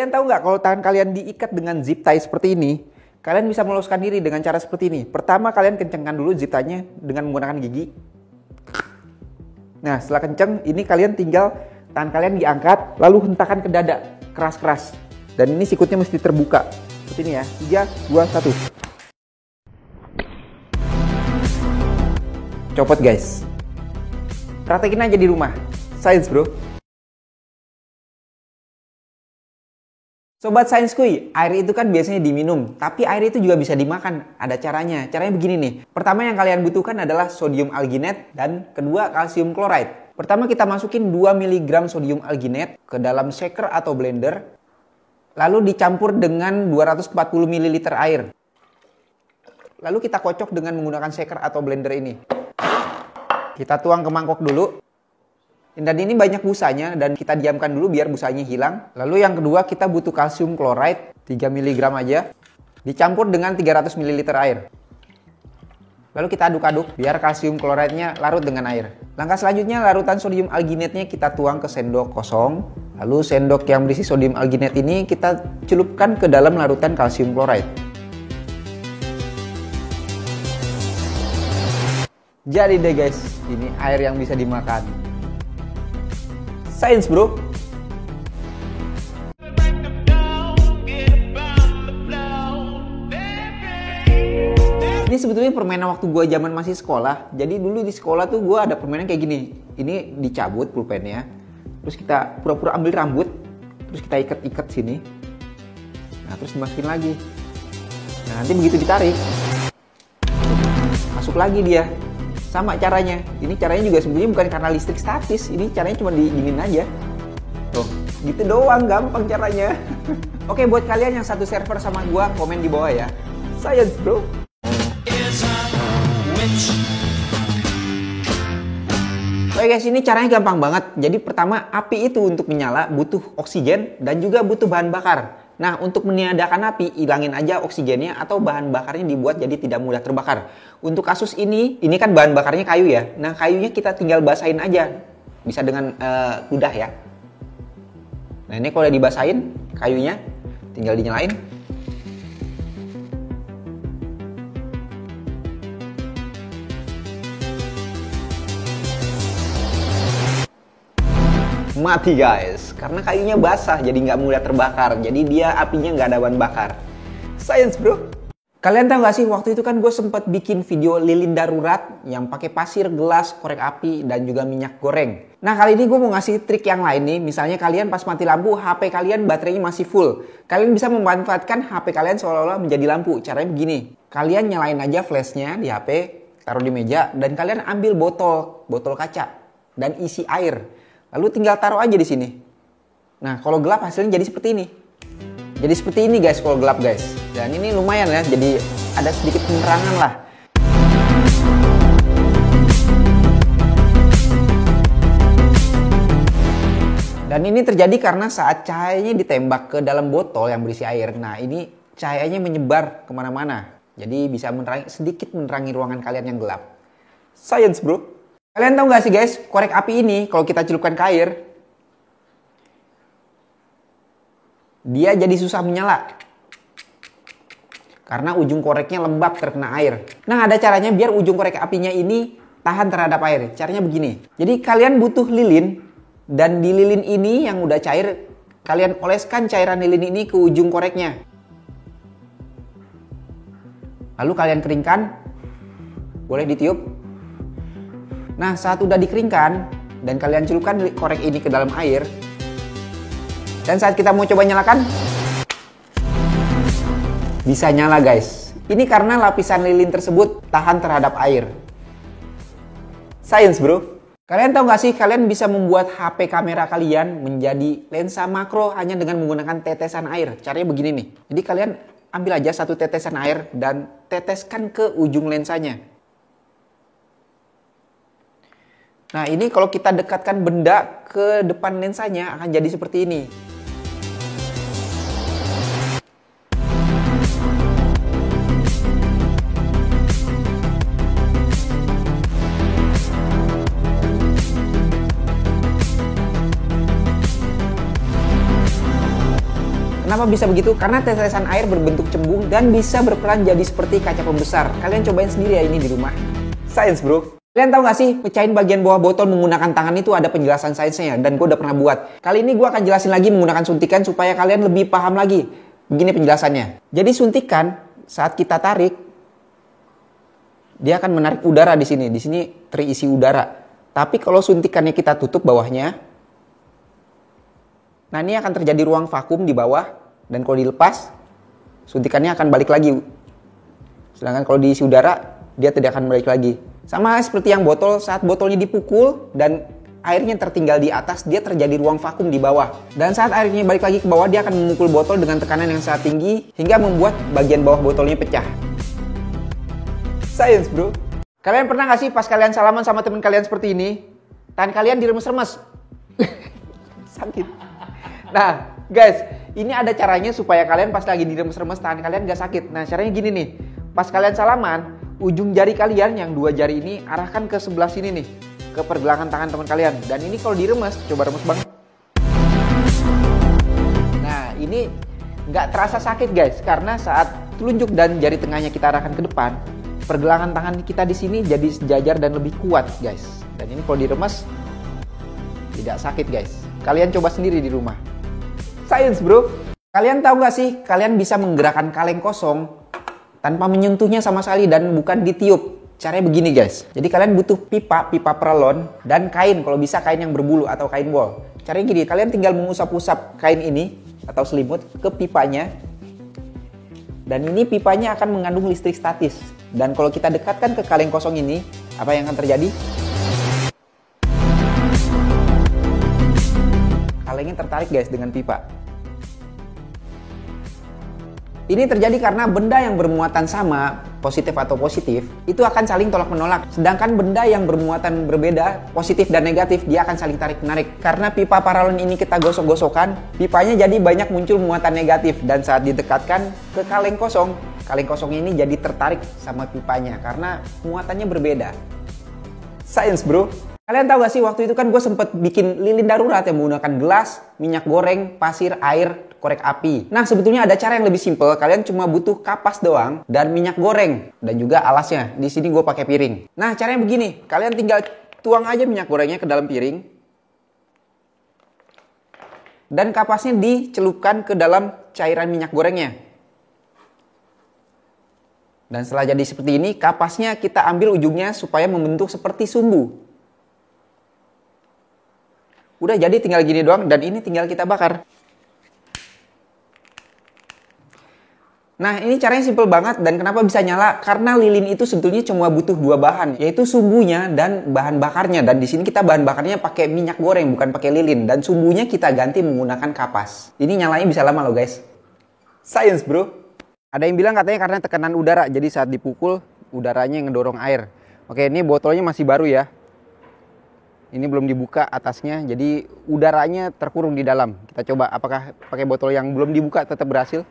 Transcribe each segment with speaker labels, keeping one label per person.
Speaker 1: Kalian tahu nggak kalau tangan kalian diikat dengan zip tie seperti ini, kalian bisa meloloskan diri dengan cara seperti ini. Pertama, kalian kencangkan dulu zip tie-nya dengan menggunakan gigi. Nah, setelah kenceng, ini kalian tinggal tangan kalian diangkat, lalu hentakan ke dada, keras-keras. Dan ini sikutnya mesti terbuka. Seperti ini ya, 3, 2, 1. Copot guys. Praktekin aja di rumah. Science bro. Sobat Sainskuy, air itu kan biasanya diminum, tapi air itu juga bisa dimakan. Ada caranya. Caranya begini nih. Pertama yang kalian butuhkan adalah sodium alginate dan kedua kalsium chloride. Pertama kita masukin 2 mg sodium alginate ke dalam shaker atau blender. Lalu dicampur dengan 240 ml air. Lalu kita kocok dengan menggunakan shaker atau blender ini. Kita tuang ke mangkok dulu. Dan ini banyak busanya dan kita diamkan dulu biar busanya hilang. Lalu yang kedua kita butuh kalsium chloride 3 mg aja. Dicampur dengan 300 ml air. Lalu kita aduk-aduk biar kalsium chloride-nya larut dengan air. Langkah selanjutnya larutan sodium alginate-nya kita tuang ke sendok kosong. Lalu sendok yang berisi sodium alginate ini kita celupkan ke dalam larutan kalsium chloride. Jadi deh guys, ini air yang bisa dimakan. Science bro. Ini sebetulnya permainan waktu gue zaman masih sekolah. Jadi dulu di sekolah tuh gue ada permainan kayak gini. Ini dicabut pulpennya. Terus kita pura-pura ambil rambut. Terus kita ikat-ikat sini. Nah terus dimasukin lagi. Nah nanti begitu ditarik, masuk lagi dia. Sama caranya. Ini caranya juga sebenarnya bukan karena listrik statis. Ini caranya cuma diginin aja. Tuh, gitu doang, gampang caranya. Oke, buat kalian yang satu server sama gua, komen di bawah ya. Science, bro. Oke guys, ini caranya gampang banget. Jadi pertama, api itu untuk menyala butuh oksigen dan juga butuh bahan bakar. Nah, untuk meniadakan api, hilangin aja oksigennya atau bahan bakarnya dibuat jadi tidak mudah terbakar. Untuk kasus ini kan bahan bakarnya kayu ya. Nah, kayunya kita tinggal basahin aja. Bisa dengan ludah ya. Nah, ini kalau udah dibasahin kayunya, tinggal dinyalain. Mati guys, karena kayunya basah jadi nggak mudah terbakar, jadi dia apinya nggak ada bahan bakar. Science bro. Kalian tahu nggak sih waktu itu kan gue sempat bikin video lilin darurat yang pakai pasir, gelas, korek api dan juga minyak goreng. Nah kali ini gue mau ngasih trik yang lain nih. Misalnya kalian pas mati lampu HP kalian baterainya masih full, kalian bisa memanfaatkan HP kalian seolah-olah menjadi lampu. Caranya begini, kalian nyalain aja flashnya di HP, taruh di meja dan kalian ambil botol kaca dan isi air. Lalu tinggal taruh aja di sini. Nah, kalau gelap hasilnya jadi seperti ini. Jadi seperti ini guys kalau gelap guys. Dan ini lumayan ya, jadi ada sedikit penerangan lah. Dan ini terjadi karena saat cahayanya ditembak ke dalam botol yang berisi air. Nah, ini cahayanya menyebar kemana-mana. Jadi bisa sedikit menerangi ruangan kalian yang gelap. Science bro. Kalian tahu nggak sih guys, korek api ini kalau kita celupkan ke air, dia jadi susah menyala. Karena ujung koreknya lembab terkena air. Nah ada caranya biar ujung korek apinya ini tahan terhadap air. Caranya begini. Jadi kalian butuh lilin, dan di lilin ini yang udah cair, kalian oleskan cairan lilin ini ke ujung koreknya. Lalu kalian keringkan, boleh ditiup. Nah, saat udah dikeringkan dan kalian celupkan korek ini ke dalam air, dan saat kita mau coba nyalakan, bisa nyala guys. Ini karena lapisan lilin tersebut tahan terhadap air. Science bro. Kalian tahu nggak sih, kalian bisa membuat HP kamera kalian menjadi lensa makro hanya dengan menggunakan tetesan air. Caranya begini nih. Jadi kalian ambil aja satu tetesan air dan teteskan ke ujung lensanya. Nah ini kalau kita dekatkan benda ke depan lensanya akan jadi seperti ini. Kenapa bisa begitu? Karena tetesan air berbentuk cembung dan bisa berperan jadi seperti kaca pembesar. Kalian cobain sendiri ya ini di rumah. Science bro. Kalian tahu gak sih, pecahin bagian bawah botol menggunakan tangan itu ada penjelasan sainsnya dan gue udah pernah buat. Kali ini gue akan jelasin lagi menggunakan suntikan supaya kalian lebih paham lagi. Begini penjelasannya. Jadi suntikan saat kita tarik, dia akan menarik udara di sini. Di sini terisi udara. Tapi kalau suntikannya kita tutup bawahnya, nah ini akan terjadi ruang vakum di bawah. Dan kalau dilepas, suntikannya akan balik lagi. Sedangkan kalau diisi udara, dia tidak akan balik lagi. Sama seperti yang botol, saat botolnya dipukul dan airnya tertinggal di atas, dia terjadi ruang vakum di bawah. Dan saat airnya balik lagi ke bawah, dia akan memukul botol dengan tekanan yang sangat tinggi hingga membuat bagian bawah botolnya pecah. Science bro. Kalian pernah gak sih pas kalian salaman sama teman kalian seperti ini, tangan kalian diremes-remes? Sakit. Nah guys, ini ada caranya supaya kalian pas lagi diremes-remes tangan kalian gak sakit. Nah caranya gini nih, pas kalian salaman, ujung jari kalian yang 2 jari ini arahkan ke sebelah sini nih, ke pergelangan tangan teman kalian. Dan ini kalau diremes, coba remes banget. Nah ini nggak terasa sakit guys, karena saat telunjuk dan jari tengahnya kita arahkan ke depan, pergelangan tangan kita di sini jadi sejajar dan lebih kuat guys. Dan ini kalau diremes tidak sakit guys. Kalian coba sendiri di rumah. Science bro. Kalian tahu nggak sih, kalian bisa menggerakkan kaleng kosong tanpa menyentuhnya sama sekali dan bukan ditiup. Caranya begini guys. Jadi kalian butuh pipa peralon dan kain, kalau bisa kain yang berbulu atau kain wol. Caranya gini, kalian tinggal mengusap-usap kain ini atau selimut ke pipanya. Dan ini pipanya akan mengandung listrik statis. Dan kalau kita dekatkan ke kaleng kosong ini, apa yang akan terjadi? Kalengnya tertarik guys dengan pipa. Ini terjadi karena benda yang bermuatan sama, positif atau positif, itu akan saling tolak-menolak. Sedangkan benda yang bermuatan berbeda, positif dan negatif, dia akan saling tarik-menarik. Karena pipa paralon ini kita gosok-gosokkan, pipanya jadi banyak muncul muatan negatif. Dan saat didekatkan ke kaleng kosong ini jadi tertarik sama pipanya karena muatannya berbeda. Science bro. Kalian tahu gak sih, waktu itu kan gue sempet bikin lilin darurat yang menggunakan gelas, minyak goreng, pasir, air, korek api. Nah sebetulnya ada cara yang lebih simpel. Kalian cuma butuh kapas doang dan minyak goreng dan juga alasnya. Di sini gue pakai piring. Nah caranya begini, kalian tinggal tuang aja minyak gorengnya ke dalam piring dan kapasnya dicelupkan ke dalam cairan minyak gorengnya. Dan setelah jadi seperti ini, kapasnya kita ambil ujungnya supaya membentuk seperti sumbu. Udah jadi tinggal gini doang dan ini tinggal kita bakar. Nah ini caranya simple banget dan kenapa bisa nyala? Karena lilin itu sebetulnya cuma butuh 2 bahan, yaitu sumbunya dan bahan bakarnya. Dan di sini kita bahan bakarnya pakai minyak goreng, bukan pakai lilin. Dan sumbunya kita ganti menggunakan kapas. Ini nyalanya bisa lama loh guys. Science bro. Ada yang bilang katanya karena tekanan udara, jadi saat dipukul udaranya ngedorong air. Oke ini botolnya masih baru ya. Ini belum dibuka atasnya, jadi udaranya terkurung di dalam. Kita coba apakah pakai botol yang belum dibuka tetap berhasil.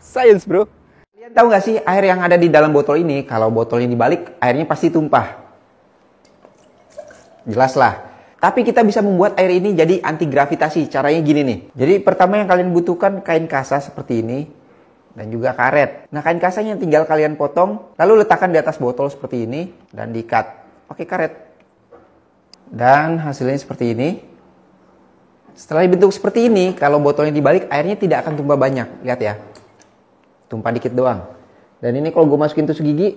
Speaker 1: Science bro. Kalian tahu nggak sih air yang ada di dalam botol ini, kalau botolnya dibalik, airnya pasti tumpah. Jelas lah. Tapi kita bisa membuat air ini jadi anti gravitasi. Caranya gini nih. Jadi pertama yang kalian butuhkan kain kasa seperti ini. Dan juga karet. Nah kain kasanya tinggal kalian potong, lalu letakkan di atas botol seperti ini. Dan diikat pakai karet. Dan hasilnya seperti ini. Setelah dibentuk seperti ini, kalau botolnya dibalik, airnya tidak akan tumpah banyak. Lihat ya. Tumpah dikit doang. Dan ini kalau gue masukin tusuk gigi,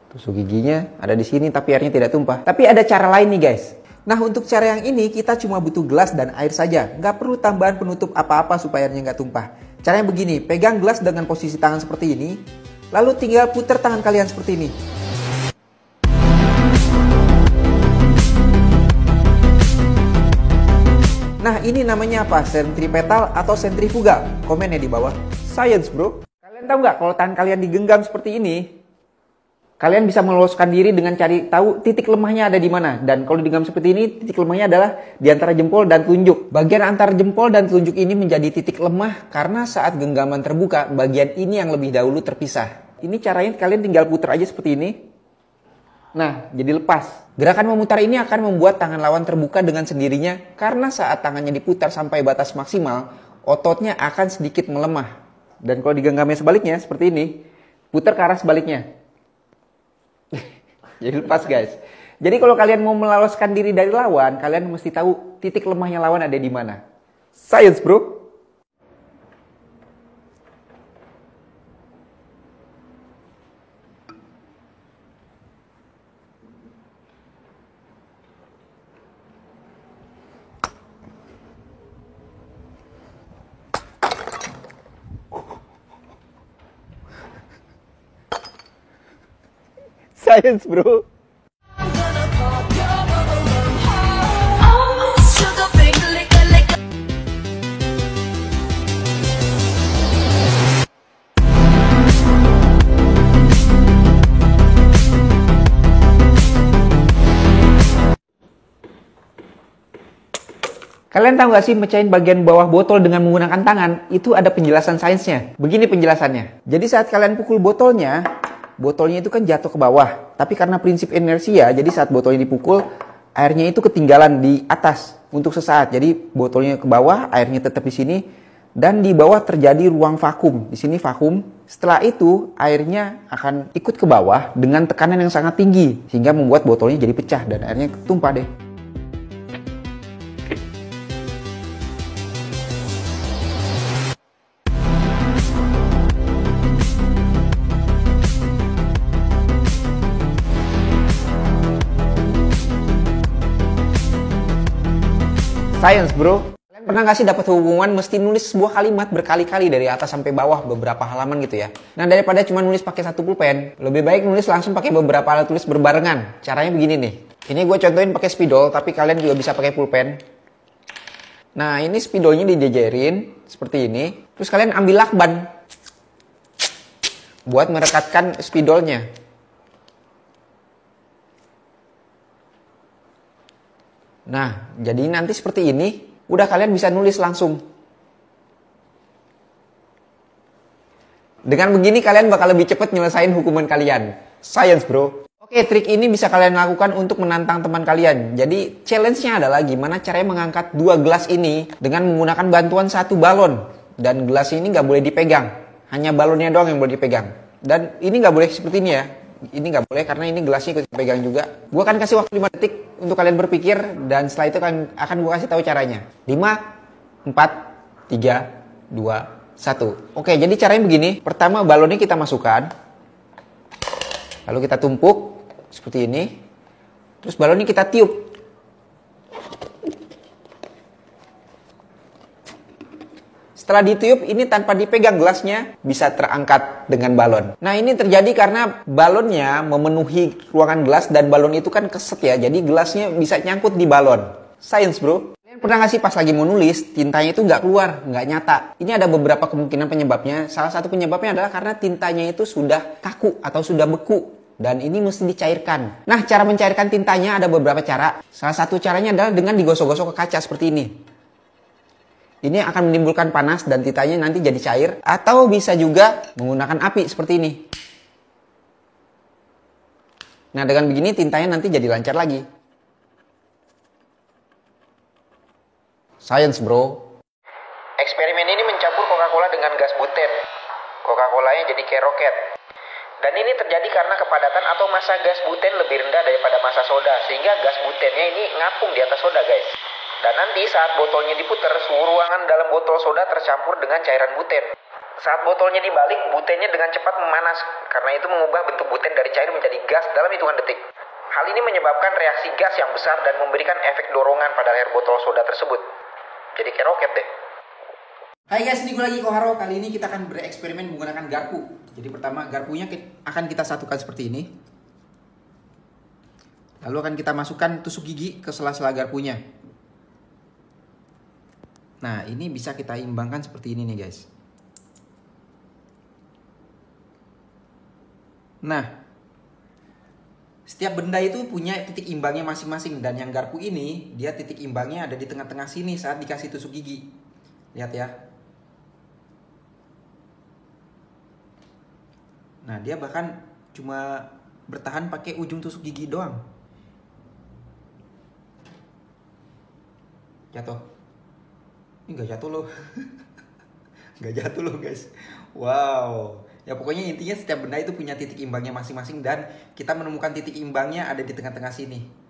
Speaker 1: tusuk giginya ada di sini tapi airnya tidak tumpah. Tapi ada cara lain nih guys. Nah untuk cara yang ini kita cuma butuh gelas dan air saja. Nggak perlu tambahan penutup apa-apa supaya airnya nggak tumpah. Caranya begini, pegang gelas dengan posisi tangan seperti ini. Lalu tinggal putar tangan kalian seperti ini. Nah ini namanya apa? Sentripetal atau sentrifugal? Komen ya di bawah. Science bro. Kalian tahu nggak kalau tangan kalian digenggam seperti ini, Kalian bisa meloloskan diri dengan cari tahu titik lemahnya ada di mana. Dan kalau digenggam seperti ini, titik lemahnya adalah di antara jempol dan telunjuk. Bagian antara jempol dan telunjuk ini menjadi titik lemah karena saat genggaman terbuka, bagian ini yang lebih dahulu terpisah. Ini caranya kalian tinggal putar aja seperti ini. Nah, jadi lepas. Gerakan memutar ini akan membuat tangan lawan terbuka dengan sendirinya karena saat tangannya diputar sampai batas maksimal, ototnya akan sedikit melemah. Dan kalau digenggamnya sebaliknya, seperti ini, putar ke arah sebaliknya. Jadi lepas guys. Jadi kalau kalian mau meloloskan diri dari lawan, kalian mesti tahu titik lemahnya lawan ada di mana. Science bro. Science bro. Kalian tahu gak sih mecahin bagian bawah botol dengan menggunakan tangan? Itu ada penjelasan sainsnya. Begini penjelasannya. Jadi saat kalian pukul botolnya itu kan jatuh ke bawah. Tapi karena prinsip inersia, jadi saat botolnya dipukul, airnya itu ketinggalan di atas untuk sesaat. Jadi botolnya ke bawah, airnya tetap di sini. Dan di bawah terjadi ruang vakum. Di sini vakum. Setelah itu, airnya akan ikut ke bawah dengan tekanan yang sangat tinggi. Sehingga membuat botolnya jadi pecah dan airnya tumpah deh. Science bro. Kalian pernah gak sih dapat hubungan mesti nulis sebuah kalimat berkali-kali dari atas sampai bawah beberapa halaman gitu ya? Nah daripada cuma nulis pakai satu pulpen, lebih baik nulis langsung pakai beberapa alat tulis berbarengan. Caranya begini nih. Ini gue contohin pakai spidol, tapi kalian juga bisa pakai pulpen. Nah ini spidolnya dijejerin seperti ini. Terus kalian ambil lakban buat merekatkan spidolnya. Nah, jadi nanti seperti ini, udah kalian bisa nulis langsung. Dengan begini kalian bakal lebih cepat nyelesain hukuman kalian. Science bro. Oke, trik ini bisa kalian lakukan untuk menantang teman kalian. Jadi, challenge-nya adalah gimana caranya mengangkat dua gelas ini dengan menggunakan bantuan satu balon. Dan gelas ini nggak boleh dipegang. Hanya balonnya doang yang boleh dipegang. Dan ini nggak boleh seperti ini ya. Ini nggak boleh karena ini gelasnya ikut pegang juga. Gue akan kasih waktu 5 detik untuk kalian berpikir dan setelah itu akan gue kasih tahu caranya. 5, 4, 3, 2, 1. Oke, jadi caranya begini. Pertama balonnya kita masukkan. Lalu kita tumpuk seperti ini. Terus balonnya kita tiup. Setelah ditiup, ini tanpa dipegang gelasnya bisa terangkat dengan balon. Nah ini terjadi karena balonnya memenuhi ruangan gelas dan balon itu kan keset ya. Jadi gelasnya bisa nyangkut di balon. Science bro. Kalian pernah gak sih pas lagi mau nulis, tintanya itu nggak keluar, nggak nyata. Ini ada beberapa kemungkinan penyebabnya. Salah satu penyebabnya adalah karena tintanya itu sudah kaku atau sudah beku. Dan ini mesti dicairkan. Nah cara mencairkan tintanya ada beberapa cara. Salah satu caranya adalah dengan digosok-gosok ke kaca seperti ini. Ini akan menimbulkan panas dan tintanya nanti jadi cair. Atau bisa juga menggunakan api seperti ini. Nah dengan begini tintanya nanti jadi lancar lagi. Science bro. Eksperimen ini mencampur Coca-Cola dengan gas buten. Coca-Colanya jadi kayak roket. Dan ini terjadi karena kepadatan atau massa gas buten lebih rendah daripada massa soda. Sehingga gas butennya ini ngapung di atas soda guys. Dan nanti saat botolnya diputar, suhu ruangan dalam botol soda tercampur dengan cairan buten. Saat botolnya dibalik, butennya dengan cepat memanas. Karena itu mengubah bentuk buten dari cair menjadi gas dalam hitungan detik. Hal ini menyebabkan reaksi gas yang besar dan memberikan efek dorongan pada leher botol soda tersebut. Jadi kayak roket deh. Hai guys, ini gue lagi Koharo. Kali ini kita akan bereksperimen menggunakan garpu. Jadi pertama garpunya akan kita satukan seperti ini. Lalu akan kita masukkan tusuk gigi ke sela-sela garpunya. Nah ini bisa kita imbangkan seperti ini nih guys. Nah Setiap benda itu punya titik imbangnya masing-masing, dan yang garpu ini dia titik imbangnya ada di tengah-tengah sini saat dikasih tusuk gigi. Lihat ya. Nah, dia bahkan cuma bertahan pakai ujung tusuk gigi doang. Jatuh. Ini nggak jatuh loh. Nggak jatuh loh guys. Wow. Ya pokoknya intinya setiap benda itu punya titik imbangnya masing-masing, dan kita menemukan titik imbangnya ada di tengah-tengah sini.